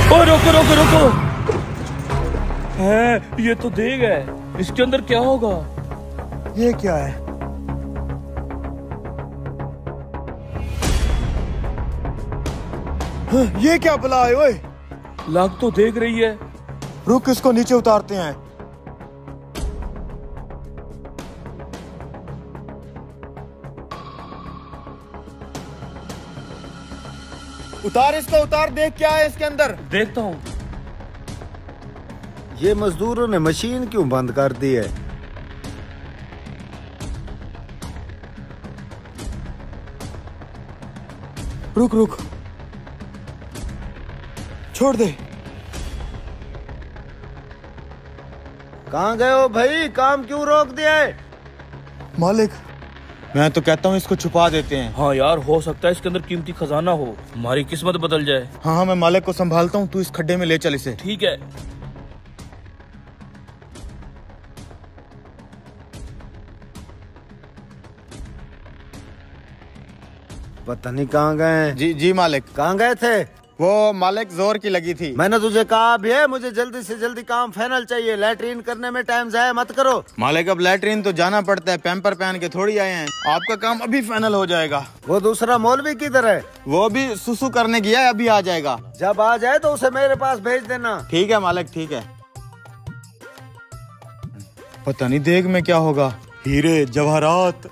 ओ रुको रुको रुको, है ये तो देग है, इसके अंदर क्या होगा? ये क्या है? ये क्या बला है ओए? लाग तो देख रही है। रुक, इसको नीचे उतारते हैं। उतार इसको, उतार, देख क्या है इसके अंदर। देखता हूँ। ये मजदूरों ने मशीन क्यों बंद कर दी है? रुक रुक, छोड़ दे। कहाँ गए हो भाई? काम क्यों रोक दिया है? मालिक, मैं तो कहता हूँ इसको छुपा देते हैं। हाँ यार, हो सकता है इसके अंदर कीमती खजाना हो, हमारी किस्मत बदल जाए। हाँ हाँ, मैं मालिक को संभालता हूँ, तू इस खड्डे में ले चल इसे। ठीक है। पता नहीं कहाँ गए। जी जी मालिक। कहाँ गए थे? वो मालिक जोर की लगी थी। मैंने तुझे कहा भी है, मुझे जल्दी से जल्दी काम फाइनल चाहिए। लैट्रीन करने में टाइम जाया मत करो। मालिक, अब लैट्रीन तो जाना पड़ता है, पैम्पर पहन के थोड़ी आए हैं। आपका काम अभी फाइनल हो जाएगा। वो दूसरा मौलवी किधर है? वो भी सुसु करने गया है, अभी आ जाएगा। जब आ जाए तो उसे मेरे पास भेज देना। ठीक है मालिक, ठीक है। पता नहीं देग में क्या होगा। हीरे जवाहरात।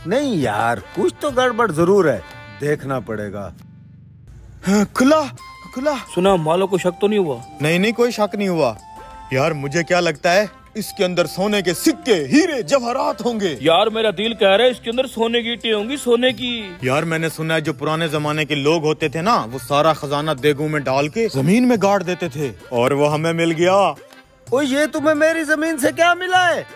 नहीं यार, कुछ तो गड़बड़ जरूर है, देखना पड़ेगा। हाँ, खुला खुला। सुना, मालो को शक तो नहीं हुआ? नहीं नहीं, कोई शक नहीं हुआ। यार मुझे क्या लगता है, इसके अंदर सोने के सिक्के, हीरे जवाहरात होंगे। यार मेरा दिल कह रहा है इसके अंदर सोने की ईंटें होंगी, सोने की। यार मैंने सुना है जो पुराने जमाने के लोग होते थे ना, वो सारा खजाना देगों में डाल के जमीन में गाड़ देते थे, और वो हमें मिल गया। ओ, ये तुम्हें मेरी जमीन से क्या मिला है?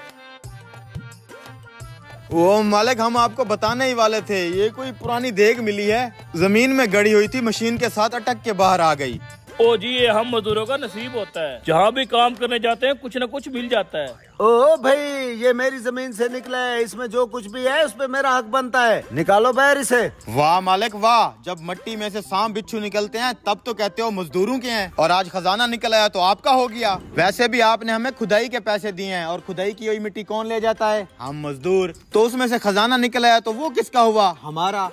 वो मालिक, हम आपको बताने ही वाले थे, ये कोई पुरानी देग मिली है, जमीन में गड़ी हुई थी, मशीन के साथ अटक के बाहर आ गई। ओ जी, ये हम मजदूरों का नसीब होता है, जहाँ भी काम करने जाते हैं कुछ न कुछ मिल जाता है। ओ भाई, ये मेरी जमीन से निकला है, इसमें जो कुछ भी है उस पे मेरा हक बनता है। निकालो बाहर इसे। वाह मालिक वाह, जब मिट्टी में से सांप बिच्छू निकलते हैं तब तो कहते हो मजदूरों के हैं, और आज खजाना निकल आया तो आपका हो गया। वैसे भी आपने हमें खुदाई के पैसे दिए हैं, और खुदाई की हुई मिट्टी कौन ले जाता है? हम मजदूर। तो उसमें से खजाना निकल आया तो वो किसका हुआ? हमारा।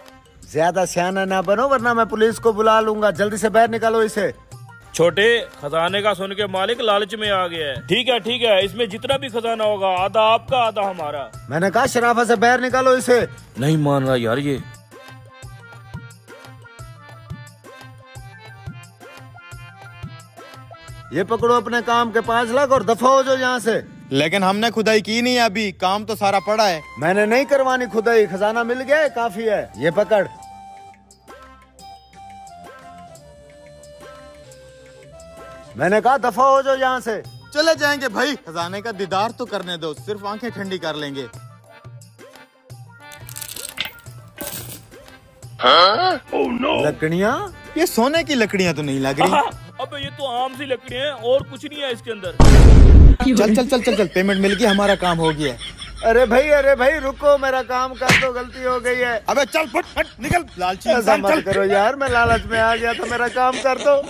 ज्यादा सियाना ना बनो, वरना मैं पुलिस को बुला लूंगा। जल्दी से बाहर निकालो इसे। छोटे, खजाने का सुन के मालिक लालच में आ गया है। ठीक है, इसमें जितना भी खजाना होगा आधा आपका आधा हमारा। मैंने कहा शराफत से बाहर निकालो इसे। नहीं मान रहा यार ये। ये पकड़ो अपने काम के 5 लाख और दफा हो जाओ यहाँ से। लेकिन हमने खुदाई की नहीं है अभी, काम तो सारा पड़ा है। मैंने नहीं करवानी खुदाई, खजाना मिल गया है, काफी है। ये पकड़। मैंने कहा दफा हो जाओ यहाँ से। चले जाएंगे भाई, खजाने का दीदार तो करने दो, सिर्फ आंखें ठंडी कर लेंगे। Oh no. लकड़ियाँ? ये सोने की लकड़ियाँ तो नहीं लग रही। अबे ये तो आम सी लकड़ियाँ हैं और कुछ नहीं है इसके अंदर। चल चल चल चल चल, पेमेंट मिल गई, हमारा काम हो गया। अरे भाई रुको, मेरा काम कर दो, गलती हो गई है। अबे चल, फट फट निकल, लालची ऐसा इंसान, मत चल। करो यार, मैं लालच में आ गया था, मेरा काम कर दो।